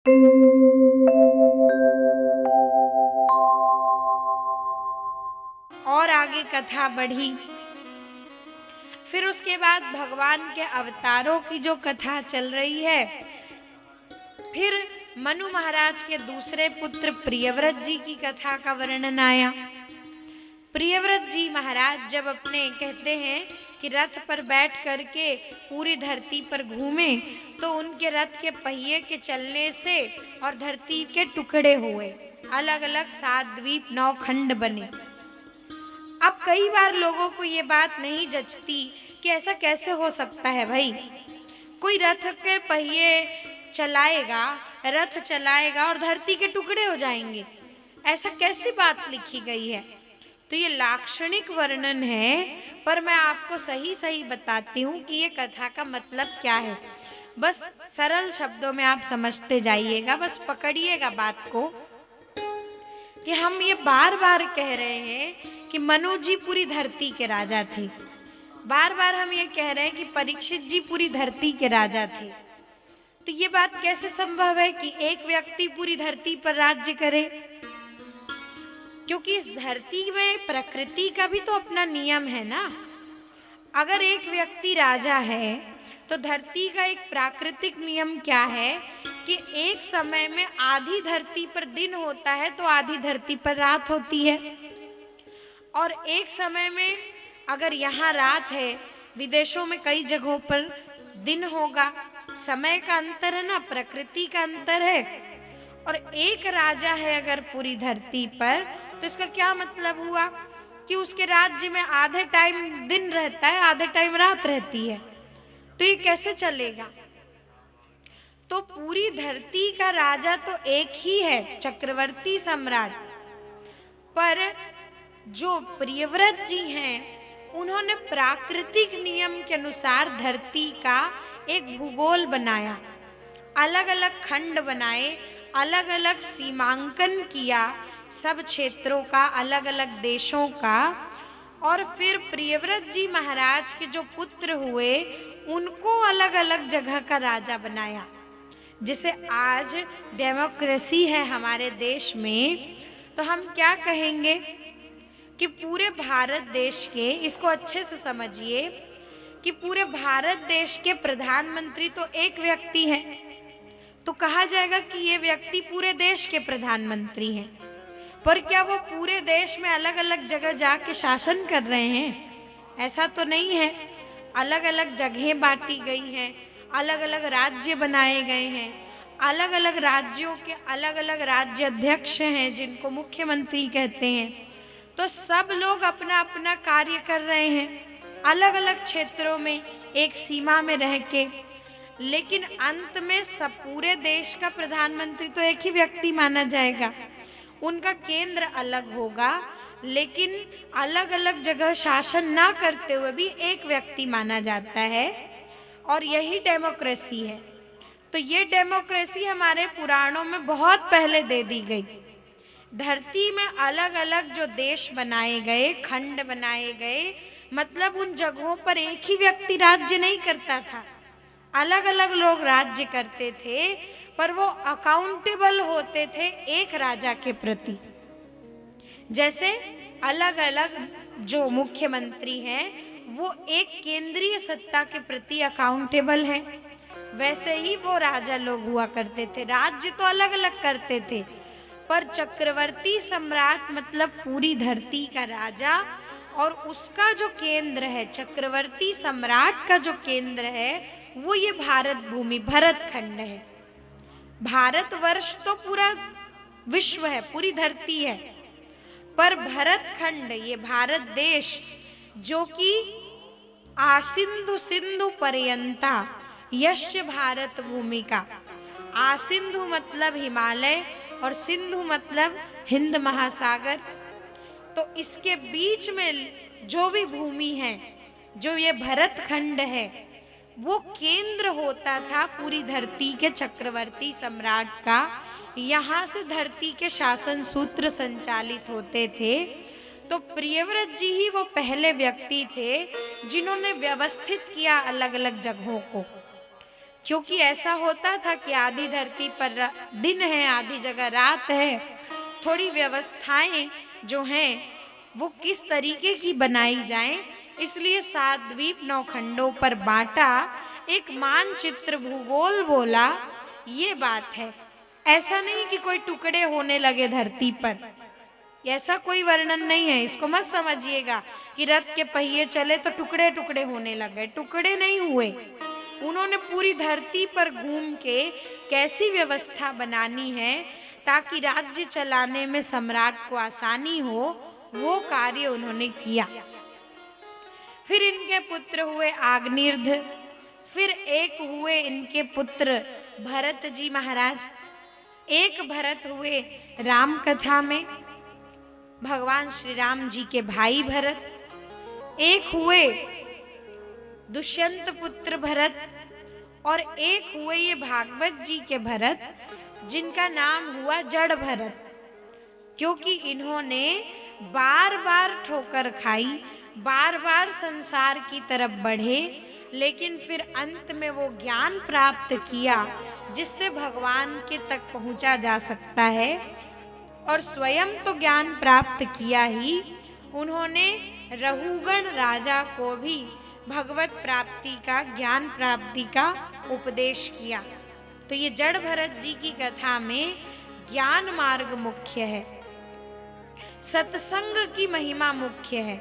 और आगे कथा बढ़ी। फिर उसके बाद भगवान के अवतारों की जो कथा चल रही है, फिर मनु महाराज के दूसरे पुत्र प्रियव्रत जी की कथा का वर्णन आया। प्रियव्रत जी महाराज जब अपने कहते हैं कि रथ पर बैठ करके पूरी धरती पर घूमे, तो उनके रथ के पहिए के चलने से और धरती के टुकड़े हुए, अलग अलग 7 द्वीप 9 खंड बने। अब कई बार लोगों को ये बात नहीं जचती कि ऐसा कैसे हो सकता है भाई, कोई रथ के पहिए चलाएगा, रथ चलाएगा और धरती के टुकड़े हो जाएंगे, ऐसा कैसी बात लिखी गई है। तो ये लाक्षणिक वर्णन है, पर मैं आपको सही सही बताती हूँ कि ये कथा का मतलब क्या है। बस सरल शब्दों में आप समझते जाइएगा, बस पकड़िएगा बात को कि हम ये बार बार कह रहे हैं कि मनु जी पूरी धरती के राजा थे, बार बार हम ये कह रहे हैं कि परीक्षित जी पूरी धरती के राजा थे। तो ये बात कैसे संभव है कि एक व्यक्ति पूरी धरती पर राज्य करे? क्योंकि इस धरती में प्रकृति का भी तो अपना नियम है ना। अगर एक व्यक्ति राजा है तो धरती का एक प्राकृतिक नियम क्या है कि एक समय में आधी धरती पर दिन होता है तो आधी धरती पर रात होती है, और एक समय में अगर यहाँ रात है, विदेशों में कई जगहों पर दिन होगा। समय का अंतर है ना, प्रकृति का अंतर है। और एक राजा है अगर पूरी धरती पर, तो इसका क्या मतलब हुआ कि उसके राज्य में आधे टाइम दिन रहता है, आधे टाइम रात रहती है। तो ये कैसे चलेगा? तो पूरी धरती का राजा तो एक ही है, चक्रवर्ती सम्राट। पर जो प्रियव्रत जी हैं, उन्होंने प्राकृतिक नियम के अनुसार धरती का एक भूगोल बनाया, अलग अलग खंड बनाए, अलग अलग सीमांकन किया, सब क्षेत्रों का, अलग अलग देशों का। और फिर प्रियव्रत जी महाराज के जो पुत्र हुए, उनको अलग अलग जगह का राजा बनाया। जैसे आज डेमोक्रेसी है हमारे देश में, तो हम क्या कहेंगे कि पूरे भारत देश के, इसको अच्छे से समझिए कि पूरे भारत देश के प्रधानमंत्री तो एक व्यक्ति हैं, तो कहा जाएगा कि ये व्यक्ति पूरे देश के प्रधानमंत्री हैं। पर क्या वो पूरे देश में अलग अलग जगह जाके शासन कर रहे हैं? ऐसा तो नहीं है। अलग अलग जगहें बांटी गई हैं, अलग अलग राज्य बनाए गए हैं, अलग अलग राज्यों के अलग अलग राज्य अध्यक्ष हैं जिनको मुख्यमंत्री कहते हैं। तो सब लोग अपना अपना कार्य कर रहे हैं अलग अलग क्षेत्रों में, एक सीमा में रह के। लेकिन अंत में सब पूरे देश का प्रधानमंत्री तो एक ही व्यक्ति माना जाएगा। उनका केंद्र अलग होगा, लेकिन अलग अलग जगह शासन ना करते हुए भी एक व्यक्ति माना जाता है, और यही डेमोक्रेसी है। तो ये डेमोक्रेसी हमारे पुराणों में बहुत पहले दे दी गई। धरती में अलग अलग जो देश बनाए गए, खंड बनाए गए, मतलब उन जगहों पर एक ही व्यक्ति राज्य नहीं करता था, अलग अलग लोग राज्य करते थे, पर वो अकाउंटेबल होते थे एक राजा के प्रति। जैसे अलग अलग जो मुख्यमंत्री हैं वो एक केंद्रीय सत्ता के प्रति अकाउंटेबल हैं, वैसे ही वो राजा लोग हुआ करते थे। राज्य तो अलग अलग करते थे, पर चक्रवर्ती सम्राट मतलब पूरी धरती का राजा, और उसका जो केंद्र है, चक्रवर्ती सम्राट का जो केंद्र है, वो ये भारत भूमि, भरत खंड है। भारतवर्ष तो पूरा विश्व है, पूरी धरती है, पर भरत खंड, ये भारत देश, जो कि आसिंधु सिंधु पर्यंता यश भारत भूमि का, आसिंधु मतलब हिमालय और सिंधु मतलब हिंद महासागर, तो इसके बीच में जो भी भूमि है, जो ये भरत खंड है, वो केंद्र होता था पूरी धरती के चक्रवर्ती सम्राट का। यहाँ से धरती के शासन सूत्र संचालित होते थे। तो प्रियव्रत जी ही वो पहले व्यक्ति थे जिन्होंने व्यवस्थित किया अलग अलग जगहों को। क्योंकि ऐसा होता था कि आधी धरती पर दिन है, आधी जगह रात है। थोड़ी व्यवस्थाएं जो हैं वो किस तरीके की बनाई जाएं, इसलिए 7 द्वीप 9 खंडों पर बांटा, एक मानचित्र भूगोल बोला, ये बात है। ऐसा नहीं कि कोई टुकड़े होने लगे धरती पर, ऐसा कोई वर्णन नहीं है। इसको मत समझिएगा कि रथ के पहिए चले तो टुकड़े टुकड़े होने लगे, टुकड़े नहीं हुए। उन्होंने पूरी धरती पर घूम के कैसी व्यवस्था बनानी है ताकि राज्य चलाने में सम्राट को आसानी हो, वो कार्य उन्होंने किया। फिर इनके पुत्र हुए आग्निर्ध, फिर एक हुए इनके पुत्र भरत जी महाराज। एक भरत हुए राम कथा में, भगवान श्री राम जी के भाई भरत। एक हुए दुष्यंत पुत्र भरत, और एक हुए ये भागवत जी के भरत, जिनका नाम हुआ जड़ भरत, क्योंकि इन्होंने बार बार ठोकर खाई, बार बार संसार की तरफ बढ़े, लेकिन फिर अंत में वो ज्ञान प्राप्त किया जिससे भगवान के तक पहुंचा जा सकता है। और स्वयं तो ज्ञान प्राप्त किया ही, उन्होंने रहुगण राजा को भी भगवत प्राप्ति का, ज्ञान प्राप्ति का उपदेश किया। तो ये जड़ भरत जी की कथा में ज्ञान मार्ग मुख्य है, सत्संग की महिमा मुख्य है।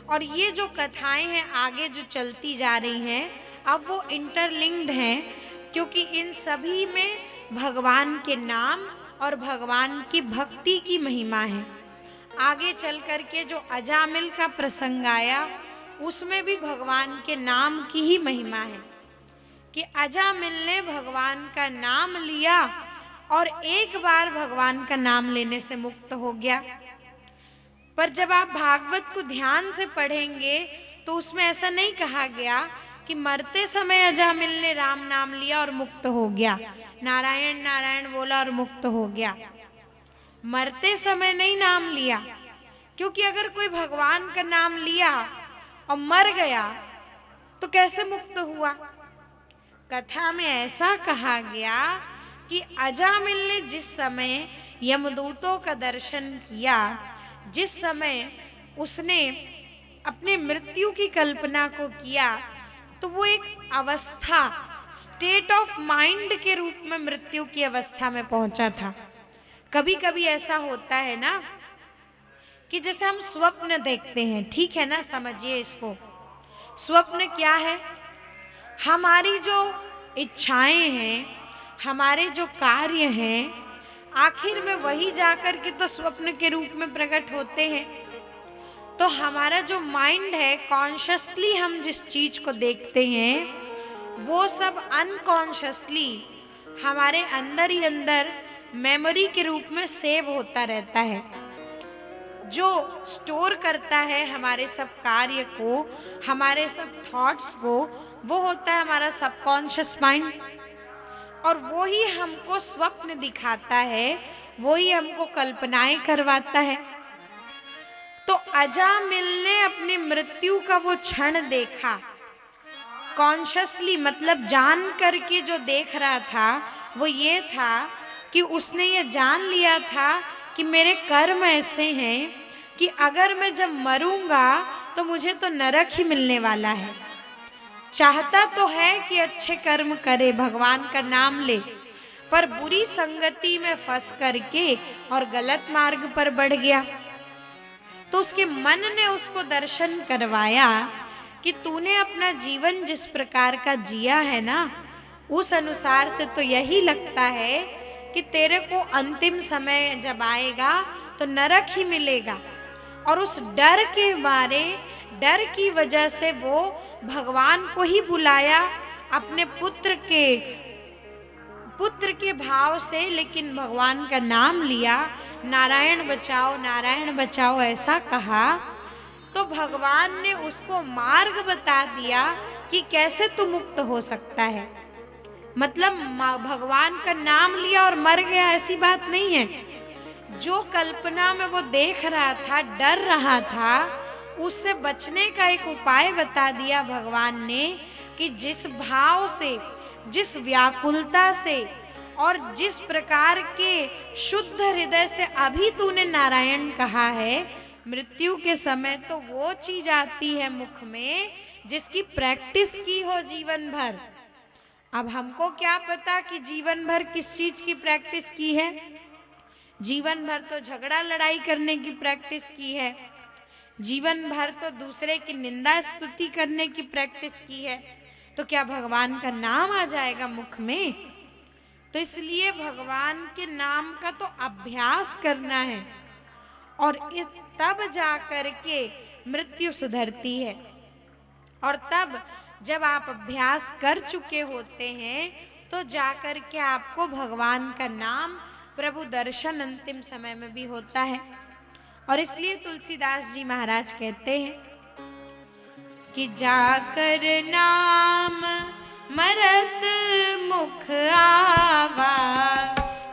और ये जो कथाएं हैं आगे जो चलती जा रही हैं, अब वो इंटरलिंक्ड हैं, क्योंकि इन सभी में भगवान के नाम और भगवान की भक्ति की महिमा है। आगे चल करके जो अजामिल का प्रसंग आया, उसमें भी भगवान के नाम की ही महिमा है कि अजामिल ने भगवान का नाम लिया और एक बार भगवान का नाम लेने से मुक्त हो गया। पर जब आप भागवत को ध्यान से पढ़ेंगे तो उसमें ऐसा नहीं कहा गया कि मरते समय अजामिल ने राम नाम लिया और मुक्त हो गया, नारायण नारायण बोला और मुक्त हो गया। मरते समय नहीं नाम लिया, क्योंकि अगर कोई भगवान का नाम लिया और मर गया तो कैसे मुक्त हुआ। कथा में ऐसा कहा गया कि अजामिल ने जिस समय यमदूतों का दर्शन किया, जिस समय उसने अपने मृत्यु की कल्पना को किया, तो वो एक अवस्था, स्टेट ऑफ माइंड के रूप में मृत्यु की अवस्था में पहुंचा था। कभी कभी ऐसा होता है ना कि जैसे हम स्वप्न देखते हैं, ठीक है ना, समझिए इसको। स्वप्न क्या है? हमारी जो इच्छाएं हैं, हमारे जो कार्य हैं, आखिर में वही जाकर के तो स्वप्न के रूप में प्रकट होते हैं। तो हमारा जो माइंड है, कॉन्शियसली हम जिस चीज को देखते हैं, वो सब अनकॉन्शियसली हमारे अंदर ही अंदर मेमोरी के रूप में सेव होता रहता है। जो स्टोर करता है हमारे सब कार्य को, हमारे सब थॉट्स को, वो होता है हमारा सबकॉन्शियस माइंड। और वो ही हमको स्वप्न दिखाता है, वो ही हमको कल्पनाएं करवाता है। तो अजामिल ने अपनी मृत्यु का वो क्षण देखा, कॉन्शियसली, मतलब जान करके जो देख रहा था वो ये था कि उसने ये जान लिया था कि मेरे कर्म ऐसे हैं कि अगर मैं जब मरूंगा तो मुझे तो नरक ही मिलने वाला है। चाहता तो है कि अच्छे कर्म करे, भगवान का नाम ले, पर बुरी संगति में फंस करके और गलत मार्ग पर बढ़ गया। तो उसके मन ने उसको दर्शन करवाया कि तूने अपना जीवन जिस प्रकार का जिया है ना, उस अनुसार से तो यही लगता है कि तेरे को अंतिम समय जब आएगा तो नरक ही मिलेगा। और उस डर के मारे, डर की वजह से वो भगवान को ही बुलाया अपने पुत्र के भाव से, लेकिन भगवान का नाम लिया, नारायण बचाओ ऐसा कहा। तो भगवान ने उसको मार्ग बता दिया कि कैसे तू मुक्त हो सकता है। मतलब भगवान का नाम लिया और मर गया, ऐसी बात नहीं है। जो कल्पना में वो देख रहा था, डर रहा था, उससे बचने का एक उपाय बता दिया भगवान ने कि जिस भाव से जिस व्याकुलता से और जिस प्रकार के शुद्ध हृदय से अभी तूने नारायण कहा है, मृत्यु के समय तो वो चीज आती है मुख में जिसकी प्रैक्टिस की हो जीवन भर। अब हमको क्या पता कि जीवन भर किस चीज की प्रैक्टिस की है। जीवन भर तो झगड़ा लड़ाई करने की प्रैक्टिस की है, जीवन भर तो दूसरे की निंदा स्तुति करने की प्रैक्टिस की है, तो क्या भगवान का नाम आ जाएगा मुख में? तो इसलिए भगवान के नाम का तो अभ्यास करना है और तब जा कर के मृत्यु सुधरती है। और तब जब आप अभ्यास कर चुके होते हैं तो जाकर के आपको भगवान का नाम, प्रभु दर्शन अंतिम समय में भी होता है। और इसलिए तुलसीदास जी महाराज कहते हैं कि जाकर नाम मरत मुख आवा,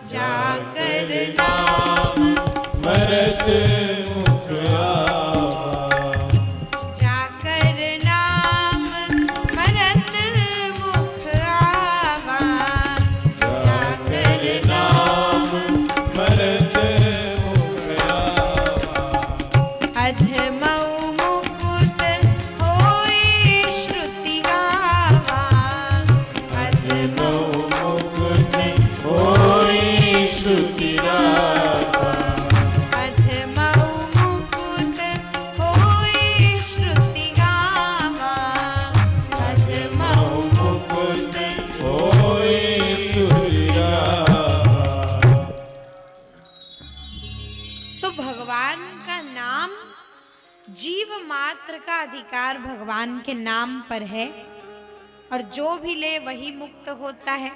जाकर नाम मरत मुख आवा, जाकर नाम मरत मुख आवा, जाकर नाम मरत मुख आवा, अधमऊ मुकुट होई श्रुति गावा, अधमऊ मुकुट होई श्रुति गावा, अधमऊ मुकुट होई श्रुति गावा, अधमऊ मुकुट होई श्रुति गावा। तो भगवान का नाम, जीव मात्र का अधिकार भगवान के नाम पर है और जो भी ले वही मुक्त होता है।